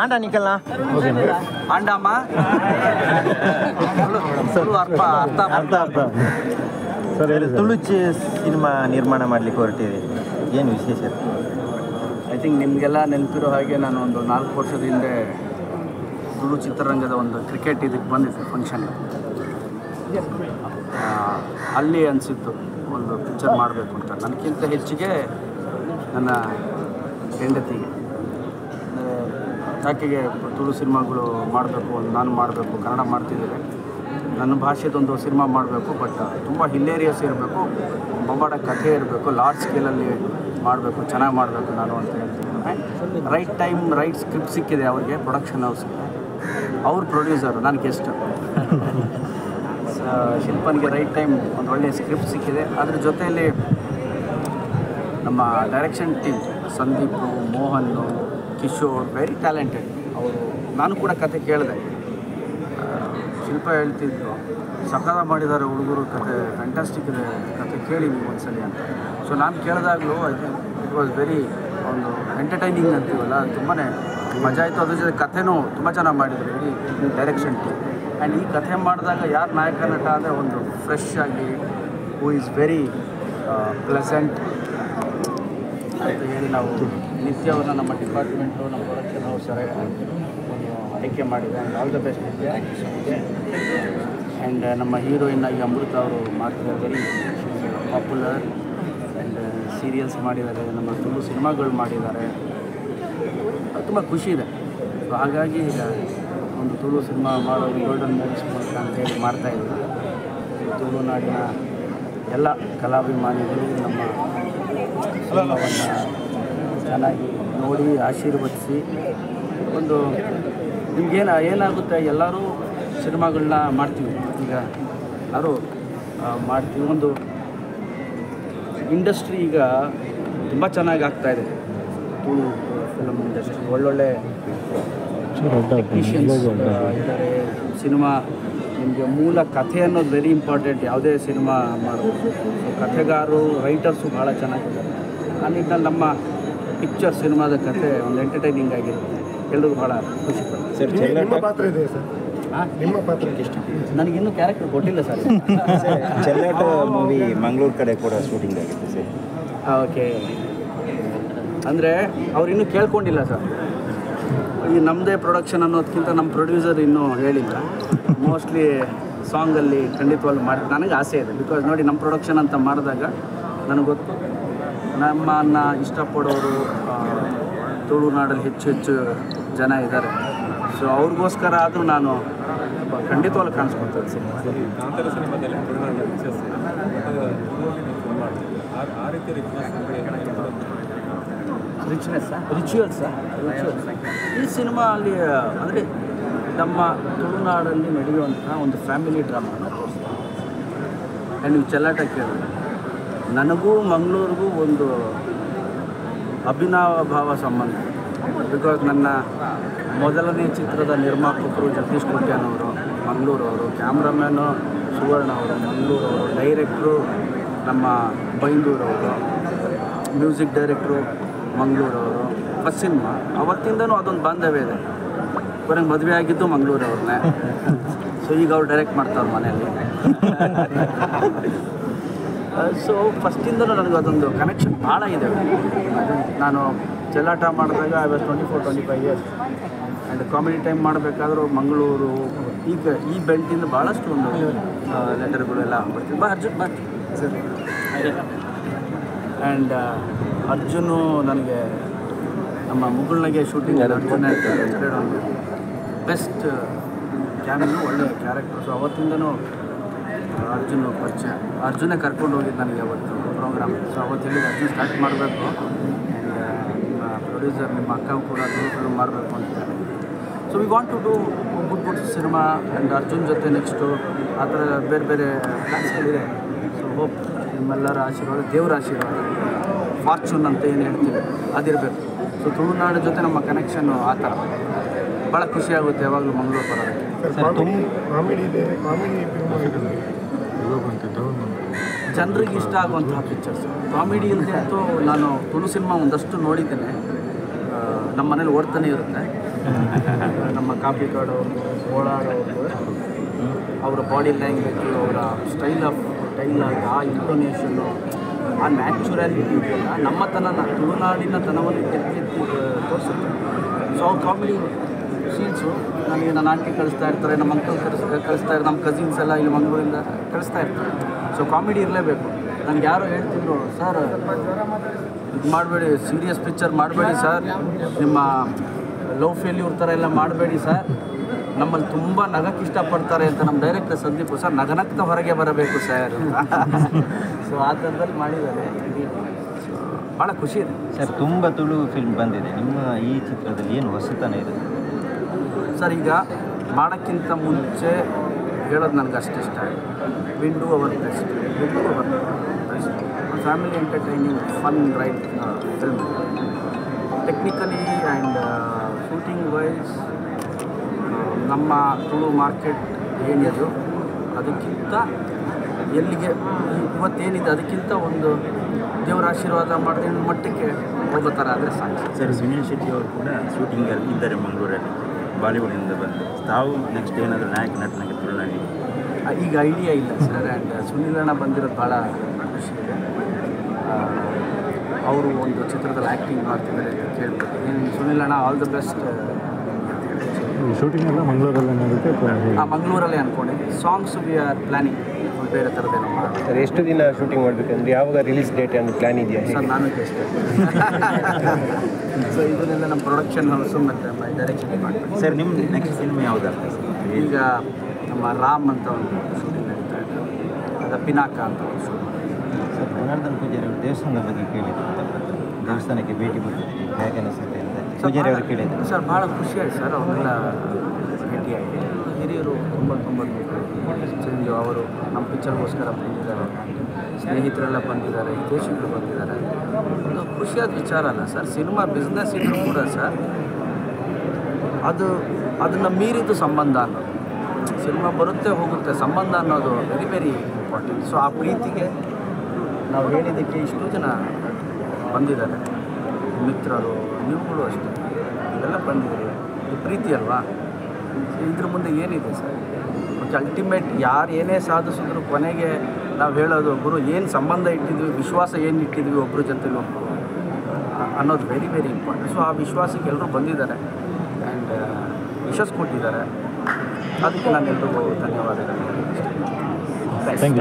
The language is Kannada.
ಆಂಡ ನಿಕಲ್ನ ಆಂಡಮ್ಮ ಅರ್ಥ ಸರ್ ತುಳುಚಿ ಸಿನಿಮಾ ನಿರ್ಮಾಣ ಮಾಡಲಿಕ್ಕೆ ಹೊರಟಿದೆ, ಏನು ವಿಶೇಷ? ಐ ಥಿಂಕ್ ನಿಮಗೆಲ್ಲ ನೆನಪಿರೋ ಹಾಗೆ ನಾನು ಒಂದು 4 ವರ್ಷದ ಹಿಂದೆ ತುಳು ಚಿತ್ರರಂಗದ ಒಂದು ಕ್ರಿಕೆಟ್ ಇದಕ್ಕೆ ಬಂದಿದ್ದೆ ಫಂಕ್ಷನ್. ಅಲ್ಲಿ ಅನಿಸಿತ್ತು ಒಂದು ಪಿಕ್ಚರ್ ಮಾಡಬೇಕು ಅಂತ. ನನಗಿಂತ ಹೆಚ್ಚಿಗೆ ನನ್ನ ಹೆಂಡತಿಗೆ, ಆಕೆಗೆ ತುಳು ಸಿನಿಮಾಗಳು ಮಾಡಬೇಕು, ನಾನು ಮಾಡಬೇಕು, ಕನ್ನಡ ಮಾಡ್ತಿದ್ದೇನೆ, ನನ್ನ ಭಾಷೆದೊಂದು ಸಿನಿಮಾ ಮಾಡಬೇಕು, ಬಟ್ ತುಂಬ ಹಿಲೇರಿಯಸ್ ಇರಬೇಕು, ಬೊಂಬಾಟ ಕಥೆ ಇರಬೇಕು, ಲಾರ್ಜ್ ಸ್ಕೇಲಲ್ಲಿ ಮಾಡಬೇಕು, ಚೆನ್ನಾಗಿ ಮಾಡಬೇಕು ನಾನು ಅಂತ ಹೇಳ್ತಿದ್ದೇನೆ. ರೈಟ್ ಟೈಮ್ ರೈಟ್ ಸ್ಕ್ರಿಪ್ಟ್ ಸಿಕ್ಕಿದೆ ಅವ್ರಿಗೆ, ಪ್ರೊಡಕ್ಷನ್ ಹೌಸ್ಗೆ. ಅವ್ರ ಪ್ರೊಡ್ಯೂಸರು, ನಾನು ಗೆಸ್ಟ್. ಶಿಲ್ಪನ್ಗೆ ರೈಟ್ ಟೈಮ್ ಒಂದು ಒಳ್ಳೆಯ ಸ್ಕ್ರಿಪ್ಟ್ ಸಿಕ್ಕಿದೆ. ಅದ್ರ ಜೊತೆಯಲ್ಲಿ ನಮ್ಮ direction team Sandeep, Mohan, Kishore, very talented ಅವರು. ನಾನು ಕೂಡ ಕತೆ ಕೇಳಿದೆ, ಶಿಲ್ಪ ಹೇಳ್ತಿದ್ರು ಸಕಾಲ ಮಾಡಿದ್ದಾರೆ ಹುಡುಗರು, ಕತೆ ಫ್ಯಾಂಟಾಸ್ಟಿಕ್ ಇದೆ, ಕತೆ ಕೇಳಿ ನೀವು ಒಂದ್ಸಲಿ ಅಂತ. ಸೊ ನಾನು ಕೇಳಿದಾಗಲೂ I think it was very ಒಂದು ಎಂಟರ್ಟೈನಿಂಗ್ ಅಂತೀವಲ್ಲ, ತುಂಬಾ ಮಜಾ ಆಯಿತು. ಅದ್ರ ಜೊತೆ ಕಥೆನೂ ತುಂಬ ಚೆನ್ನಾಗಿ ಮಾಡಿದ್ರು ಇಡೀ ಡೈರೆಕ್ಷನ್ ಟೀಮ್. ಆ್ಯಂಡ್ ಈ ಕಥೆ ಮಾಡಿದಾಗ ಯಾರು ನಾಯಕ ನಟ ಅಂದರೆ ಒಂದು ಫ್ರೆಶ್ ಆಗಿ, ಹೂ ಈಸ್ ವೆರಿ ಪ್ಲೆಸೆಂಟ್ ಅಂತ ಹೇಳಿ ನಾವು ನಿತ್ಯವನ್ನು ನಮ್ಮ ಡಿಪಾರ್ಟ್ಮೆಂಟು, ನಮ್ಮ ಪ್ರೊಡಕ್ಷನ್ ಹೌಸ್ ಆಯ್ಕೆ ಮಾಡಿದೆ. ಆ್ಯಂಡ್ ಆಲ್ ದ ಬೆಸ್ಟ್ ನಿತ್ಯ. ಆ್ಯಂಡ್ ನಮ್ಮ ಹೀರೋಯಿನ್ ಆಗಿ ಅಮೃತ ಅವರು ಮಾಡ್ತಿದ್ದಾರೆ, ವೆರಿ ಪಾಪ್ಯುಲರ್. ಆ್ಯಂಡ್ ಸೀರಿಯಲ್ಸ್ ಮಾಡಿದ್ದಾರೆ, ನಮ್ಮ ತುಳು ಸಿನಿಮಾಗಳು ಮಾಡಿದ್ದಾರೆ, ತುಂಬ ಖುಷಿ ಇದೆ. ಸೊ ಹಾಗಾಗಿ ಈಗ ಒಂದು ತುಳು ಸಿನಿಮಾ ಮಾಡೋದು ಗೋಲ್ಡನ್ ಮೂವೀಸ್ ಮೂಲಕ ಅಂತೇಳಿ ಮಾಡ್ತಾಯಿದ್ದೀವಿ. ತುಳುನಾಡಿನ ಎಲ್ಲ ಕಲಾಭಿಮಾನಿಗಳು ನಮ್ಮ ಸಿನಿಮಾವನ್ನು ಚೆನ್ನಾಗಿ ನೋಡಿ ಆಶೀರ್ವದಿಸಿ, ಒಂದು ಏನಾಗುತ್ತೆ, ಎಲ್ಲರೂ ಸಿನಿಮಾಗಳನ್ನ ಮಾಡ್ತೀವಿ, ಈಗ ಎಲ್ಲರೂ ಮಾಡ್ತೀವಿ. ಒಂದು ಇಂಡಸ್ಟ್ರಿ ಈಗ ತುಂಬ ಚೆನ್ನಾಗಿ ಆಗ್ತಾಯಿದೆ, ತುಳು ಫಿಲಮ್ ಇಂಡಸ್ಟ್ರಿ. ಒಳ್ಳೊಳ್ಳೆ ಟೆಕ್ನಿಷಿಯನ್ಸ್ ಇದ್ದಾರೆ. ಸಿನಿಮಾ ನಿಮಗೆ ಮೂಲ ಕಥೆ ಅನ್ನೋದು ವೆರಿ ಇಂಪಾರ್ಟೆಂಟ್ ಯಾವುದೇ ಸಿನಿಮಾ ಮಾಡೋದು. ಸೊ ಕಥೆಗಾರರು, ರೈಟರ್ಸು ಭಾಳ ಚೆನ್ನಾಗಿದ್ದಾರೆ. ಆ ನಿಟ್ಟಿನಲ್ಲಿ ನಮ್ಮ ಪಿಕ್ಚರ್ ಸಿನಿಮಾದ ಕಥೆ ಒಂದು ಎಂಟರ್ಟೈನಿಂಗ್ ಆಗಿರುತ್ತೆ, ಎಲ್ಲರಿಗೂ ಭಾಳ ಖುಷಿ ಪಡ್ತಾರೆ. ಸರ್ ನಿಮ್ಮ ಪಾತ್ರ ಇದೆ ಸರ್, ನಿಮ್ಮ ಪಾತ್ರಕ್ಕೆ ಎಷ್ಟು? ನನಗಿನ್ನೂ ಕ್ಯಾರೆಕ್ಟರ್ ಕೊಟ್ಟಿಲ್ಲ ಸರ್. ಚೆಲ್ಲಾಟ ಮೂವಿ ಮಂಗಳೂರು ಕಡೆ ಕೂಡ ಶೂಟಿಂಗ್ ಆಗಿತ್ತು ಸರ್. ಓಕೆ, ಅಂದರೆ ಅವ್ರಿನ್ನೂ ಕೇಳ್ಕೊಂಡಿಲ್ಲ ಸರ್. ಈ ನಮ್ಮದೇ ಪ್ರೊಡಕ್ಷನ್ ಅನ್ನೋದಕ್ಕಿಂತ ನಮ್ಮ ಪ್ರೊಡ್ಯೂಸರ್ ಇನ್ನೂ ಹೇಳಿಲ್ಲ. ಮೋಸ್ಟ್ಲಿ ಸಾಂಗಲ್ಲಿ ಖಂಡಿತವಾಗ್ಲೂ ಮಾಡಿ ನನಗೆ ಆಸೆ ಇದೆ. ಬಿಕಾಸ್ ನೋಡಿ, ನಮ್ಮ ಪ್ರೊಡಕ್ಷನ್ ಅಂತ ಮಾಡಿದಾಗ ನನಗೆ ಗೊತ್ತು, ನಮ್ಮನ್ನು ಇಷ್ಟಪಡೋರು ತುಳುನಾಡಲ್ಲಿ ಹೆಚ್ಚು ಜನ ಇದ್ದಾರೆ. ಸೊ ಅವ್ರಿಗೋಸ್ಕರ ಆದರೂ ನಾನು ಖಂಡಿತವಾಗ್ಲೂ ಕಾಣಿಸ್ಕೊಳ್ತೇನೆ ಸಿನಿಮಾ. ರಿಚುವಲ್ಸ್ ಈ ಸಿನಿಮಾ ಅಲ್ಲಿ ಅಂದರೆ ನಮ್ಮ ತುಳುನಾಡಲ್ಲಿ ನಡೆಯುವಂಥ ಒಂದು ಫ್ಯಾಮಿಲಿ ಡ್ರಾಮಾನ ತೋರಿಸ್ತಾರೆ. ಆ್ಯಂಡ್ ನೀವು ಚೆಲ್ಲಾಟ ಕೇಳಿದ್ರೆ ನನಗೂ ಮಂಗಳೂರಿಗೂ ಒಂದು ಅಭಿನವ ಸಂಬಂಧ. ಬಿಕಾಸ್ ನನ್ನ ಮೊದಲನೇ ಚಿತ್ರದ ನಿರ್ಮಾಪಕರು ಜಗದೀಶ್ ಕೋಟ್ಯಾನವರು ಮಂಗಳೂರವರು, ಕ್ಯಾಮ್ರಾಮ್ಯಾನು ಸುವರ್ಣ ಅವರು ಮಂಗಳೂರವರು, ಡೈರೆಕ್ಟ್ರು ನಮ್ಮ ಬೈಂದೂರವರು, ಮ್ಯೂಸಿಕ್ ಡೈರೆಕ್ಟ್ರು ಮಂಗಳೂರವರು. ಫಸ್ಟ್ ಸಿನಿಮಾ ಅವತ್ತಿಂದನೂ ಅದೊಂದು ಬಾಂಧವ್ಯ ಇದೆ. ಕೊನೆಗೆ ಮದುವೆ ಆಗಿದ್ದು ಮಂಗಳೂರವ್ರನ್ನೇ. ಸೊ ಈಗ ಅವ್ರು ಡೈರೆಕ್ಟ್ ಮಾಡ್ತಾರೆ ಮನೆಯಲ್ಲಿ. ಸೊ ಫಸ್ಟಿಂದನೂ ನನಗೆ ಅದೊಂದು ಕನೆಕ್ಷನ್ ಭಾಳ ಇದೆ. ನಾನು ಚೆಲ್ಲಾಟ ಮಾಡಿದಾಗ I was 24-25 years. And comedy time ಮಾಡಬೇಕಾದ್ರೂ ಮಂಗಳೂರು, ಈಗ ಈ ಬೆಲ್ಟಿಂದ ಭಾಳಷ್ಟು ಒಂದು ಲೆಟರ್ಗಳು ಎಲ್ಲ ಬರ್ತೀವಿ. ಅರ್ಜುನ್ ಸರ್. ಆ್ಯಂಡ್ ಅರ್ಜುನು ನನಗೆ ನಮ್ಮ ಮುಗುಳ್ನಗೆ ಶೂಟಿಂಗ್ ಅರ್ಜುನ್ ಬೆಸ್ಟ್ ಕ್ಯಾಮಿನು, ಒಳ್ಳೆಯ ಕ್ಯಾರೆಕ್ಟರ್. ಸೊ ಅವತ್ತಿಂದನೂ ಅರ್ಜುನ್ ಪರಿಚಯ. ಅರ್ಜುನೇ ಕರ್ಕೊಂಡು ಹೋಗಿದ್ದು ನನಗೆ ಅವತ್ತು ಪ್ರೋಗ್ರಾಮ್. ಸೊ ಅವತ್ತು ಹೇಳಿದ ಅರ್ಜುನ್ ಸ್ಟಾರ್ಟ್ ಮಾಡಬೇಕು, ಆ್ಯಂಡ್ ಪ್ರೊಡ್ಯೂಸರ್ ನಿಮ್ಮ ಅಕ್ಕ ಕೂಡ ಫಿಲ್ಮ್ ಮಾಡಬೇಕು ಅಂತಾರೆ. So we want to do good cinema. And Arjun ಜೊತೆ ನೆಕ್ಸ್ಟು ಆ ಥರ ಬೇರೆ ಬೇರೆ ಪ್ಲ್ಯಾನ್ಸ್ಗಳಿದೆ. ಸೊ ಹೋಪ್ ನಿಮ್ಮೆಲ್ಲರ ಆಶೀರ್ವಾದ, ದೇವರ ಆಶೀರ್ವಾದ, ಫಾರ್ಚೂನ್ ಅಂತ ಏನು ಹೇಳ್ತೀವಿ ಅದಿರಬೇಕು. ಸೊ ತುಳುನಾಡು ಜೊತೆ ನಮ್ಮ ಕನೆಕ್ಷನ್ನು ಆ ಥರ ಭಾಳ ಖುಷಿಯಾಗುತ್ತೆ ಯಾವಾಗಲೂ ಮಂಗಳೂರು ಬರೋದಕ್ಕೆ. ಜನರಿಗೆ ಇಷ್ಟ ಆಗುವಂತಹ ಪಿಕ್ಚರ್ಸ್. ಕಾಮಿಡಿ ಅಂತೂ ನಾನು ತುಳು ಸಿನಿಮಾ ಒಂದಷ್ಟು ನೋಡಿದ್ದೇನೆ. ನಮ್ಮ ಮನೇಲಿ ಓಡ್ತಾನೆ ಇರುತ್ತೆ. ನಮ್ಮ ಕಾಪಿ ಕಾಡೋರು ಓಡಾಡೋರು ಅವರ ಬಾಡಿ ಲ್ಯಾಂಗ್ವೇಜು, ಅವರ ಸ್ಟೈಲ್ ಆಫ್ ಡೈಲಾಗ್, ಆ ಇಂಟೋನೇಷನ್ನು, ಆ ನ್ಯಾಚುರಾಲಿಟಿ ಇದೆಯಲ್ಲ ನಮ್ಮ ತುಳುನಾಡಿನ ತನವನ್ನು ಎತ್ತಿ ತೋರಿಸುತ್ತೆ. ಸೊ ಅವ್ರ ಕಾಮಿಡಿ ಸೀನ್ಸು ನನಗೆ ನನ್ನ ಆಂಟಿ ಕಳಿಸ್ತಾ ಇರ್ತಾರೆ, ನಮ್ಮ ಅಂಕಲ್ ಕಳಿಸ್ತಾ ಇರ್ತಾರೆ, ನಮ್ಮ ಕಸಿನ್ಸ್ ಎಲ್ಲ ಇಲ್ಲಿ ಮಂಗಳೂರಿಂದ ಕಳಿಸ್ತಾ ಇರ್ತಾರೆ. ಸೊ ಕಾಮಿಡಿ ಇರಲೇಬೇಕು. ನನಗೆ ಯಾರೋ ಹೇಳ್ತಿದ್ರು, ಸರ್ ಇದು ಮಾಡಬೇಡಿ, ಸೀರಿಯಸ್ ಪಿಕ್ಚರ್ ಮಾಡಬೇಡಿ ಸರ್, ನಿಮ್ಮ ಲವ್ ಫೇಲ್ಯೂರ್ ಥರ ಎಲ್ಲ ಮಾಡಬೇಡಿ ಸರ್, ನಮ್ಮಲ್ಲಿ ತುಂಬ ನಗಕ್ಕೆ ಇಷ್ಟಪಡ್ತಾರೆ ಅಂತ ನಮ್ಮ ಡೈರೆಕ್ಟರ್ ಸಂದೀಪ್ ಸರ್ ನಗನಕ್ತ ಹೊರಗೆ ಬರಬೇಕು ಸರ್. ಸೊ ಆ ಥರದಲ್ಲಿ ಮಾಡಿದ್ದಾರೆ. ಭಾಳ ಖುಷಿ ಇದೆ ಸರ್. ತುಂಬ ತುಳು ಫಿಲ್ಮ್ ಬಂದಿದೆ, ನಿಮ್ಮ ಈ ಚಿತ್ರದಲ್ಲಿ ಏನು ಹೊಸತನ ಇದೆ ಸರ್? ಈಗ ಮಾಡೋಕ್ಕಿಂತ ಮುಂಚೆ ಹೇಳೋದು ನನಗೆ ಅಷ್ಟು ಇಷ್ಟ ಆಗಿದೆ. Will do our best, family entertaining fun right film. Technically and shooting wise ನಮ್ಮ ತುಳು ಮಾರ್ಕೆಟ್ ಏನಿದೆ ಅದಕ್ಕಿಂತ ಎಲ್ಲಿಗೆ ಇವತ್ತೇನಿದೆ ಅದಕ್ಕಿಂತ ಒಂದು ದೇವರ ಆಶೀರ್ವಾದ ಮಾಡಿದ ಮಟ್ಟಕ್ಕೆ ಹೋಗೋ ಥರ ಆದರೆ ಸಾಕು. ಸರ್, ಸುನಿಲ್ ಶೆಟ್ಟಿ ಅವರು ಕೂಡ ಶೂಟಿಂಗಲ್ಲಿ ಇದ್ದಾರೆ ಮಂಗಳೂರಲ್ಲಿ, ಬಾಲಿವುಡ್ನಿಂದ ಬಂದು. ತಾವು ನೆಕ್ಸ್ಟ್ ಏನಾದರೂ ನಾಯಕ ನಟನಾಗಿ ತುಳುನಾಡಿ ಈಗ ಐಡಿಯಾ ಇಲ್ಲ ಸರ್. ಆ್ಯಂಡ್ ಸುನಿಲ್ ಅಣ್ಣ ಬಂದಿರೋದು ಭಾಳ ಖುಷಿ ಇದೆ. ಅವರು ಒಂದು ಚಿತ್ರದಲ್ಲಿ ಆ್ಯಕ್ಟಿಂಗ್ ಮಾಡ್ತಿದ್ದಾರೆ ಅಂತ ಕೇಳ್ಬೋದು. ಸುನಿಲ್ ಅಣ್ಣ ಆಲ್ ದ ಬೆಸ್ಟ್. ಶೂಟಿಂಗ್ ಎಲ್ಲ ಮಂಗಳೂರಲ್ಲೇ ನಡೆಯುತ್ತೆ? ಮಂಗಳೂರಲ್ಲೇ ಅಂದ್ಕೊಂಡೆ. ಸಾಂಗ್ಸ್ ವಿ ಆರ್ ಪ್ಲ್ಯಾನಿಂಗ್ ಬೇರೆ ಥರದ್ದೇನೋ ಮಾಡೋದು. ಸರ್, ಎಷ್ಟು ದಿನ ಶೂಟಿಂಗ್ ಮಾಡಬೇಕಂದ್ರೆ ಯಾವಾಗ ರಿಲೀಸ್ ಡೇಟ್ ಅನ್ನೋ ಪ್ಲ್ಯಾನ್ ಇದೆಯಾ ಸರ್? ನಾನು ಅಷ್ಟೇ. ಸೊ ಇದನ್ನೆಲ್ಲ ನಮ್ಮ ಪ್ರೊಡಕ್ಷನ್ ಹೌಸು ಮತ್ತು ಡೈರೆಕ್ಷನ್ ಮಾಡ್ತೀವಿ. ಸರ್, ನಿಮ್ಮ ನೆಕ್ಸ್ಟ್ ಸಿನಿಮಾ ಯಾವುದಾಗ್ತದೆ ಸರ್? ಈಗ ನಮ್ಮ ರಾಮ್ ಅಂತ ಒಂದು ಶೂಟಿಂಗ್ ನಡೀತಾ ಇದೆ, ಅದು ಪಿನಾಕ ಅಂತ ಒಂದು ಶೂಟಿಂಗ್. ಸರ್, ಜನಾರ್ದನ್ ಪೂಜಾರಿ ಅವರು ದೇವಸ್ಥಾನದ ಬಗ್ಗೆ ಕೇಳಿದ್ರು, ದೇವಸ್ಥಾನಕ್ಕೆ ಭೇಟಿ ಕೊಟ್ಟಿದ್ದೀವಿ, ಹೇಗೆ ಅನಿಸುತ್ತೆ ಅಂತ ಪೂಜಾರಿ ಅವರು ಕೇಳಿದ್ರು. ಸರ್ ಭಾಳ ಖುಷಿಯಾಗಿ ಸರ್, ಅವರೆಲ್ಲ ಭೇಟಿಯಾಗಿ ಹಿರಿಯರು ತುಂಬ ಚೇಂಜು. ಅವರು ನಮ್ಮ ಪಿಕ್ಚರ್ಗೋಸ್ಕರ ಬಂದಿದ್ದಾರೆ, ಸ್ನೇಹಿತರೆಲ್ಲ ಬಂದಿದ್ದಾರೆ, ಹಿತೈಷಿಗಳು ಬಂದಿದ್ದಾರೆ. ಒಂದು ಖುಷಿಯಾದ ವಿಚಾರ ಅಲ್ಲ ಸರ್. ಸಿನಿಮಾ ಬಿಸ್ನೆಸ್ ಇದ್ದರೂ ಕೂಡ ಸರ್ ಅದನ್ನು ಮೀರಿದ್ದು ಸಂಬಂಧ ಅನ್ನೋದು. ಸಿನಿಮಾ ಬರುತ್ತೆ ಹೋಗುತ್ತೆ, ಸಂಬಂಧ ಅನ್ನೋದು ವೆರಿ ವೆರಿ ಇಂಪಾರ್ಟೆಂಟ್. ಸೊ ಆ ಪ್ರೀತಿಗೆ ನಾವು ಹೇಳಿದ್ದಕ್ಕೆ ಇಷ್ಟು ಜನ ಬಂದಿದ್ದಾರೆ, ಮಿತ್ರರು, ನೀವುಗಳು ಅಷ್ಟೇ, ಇವೆಲ್ಲ ಬಂದಿದ್ದಾರೆ. ಇದು ಪ್ರೀತಿ ಅಲ್ವಾ? ಇದ್ರ ಮುಂದೆ ಏನಿದೆ ಸರ್? ಮತ್ತು ಅಲ್ಟಿಮೇಟ್ ಯಾರು ಏನೇ ಸಾಧಿಸಿದ್ರು ಕೊನೆಗೆ ನಾವು ಹೇಳೋದು, ಗುರು ಏನು ಸಂಬಂಧ ಇಟ್ಟಿದ್ವಿ, ವಿಶ್ವಾಸ ಏನು ಇಟ್ಟಿದ್ವಿ ಒಬ್ಬರ ಜೊತೆಲಿ ಒಬ್ಬರು ಅನ್ನೋದು ವೆರಿ ವೆರಿ ಇಂಪಾರ್ಟೆಂಟ್. ಸೊ ಆ ವಿಶ್ವಾಸಕ್ಕೆ ಎಲ್ಲರೂ ಬಂದಿದ್ದಾರೆ ಆ್ಯಂಡ್ ಯಶಸ್ಸು ಕೊಟ್ಟಿದ್ದಾರೆ. ಅದಕ್ಕೆ ನಾನು ಎಲ್ರಿಗೂ ಧನ್ಯವಾದಗಳು.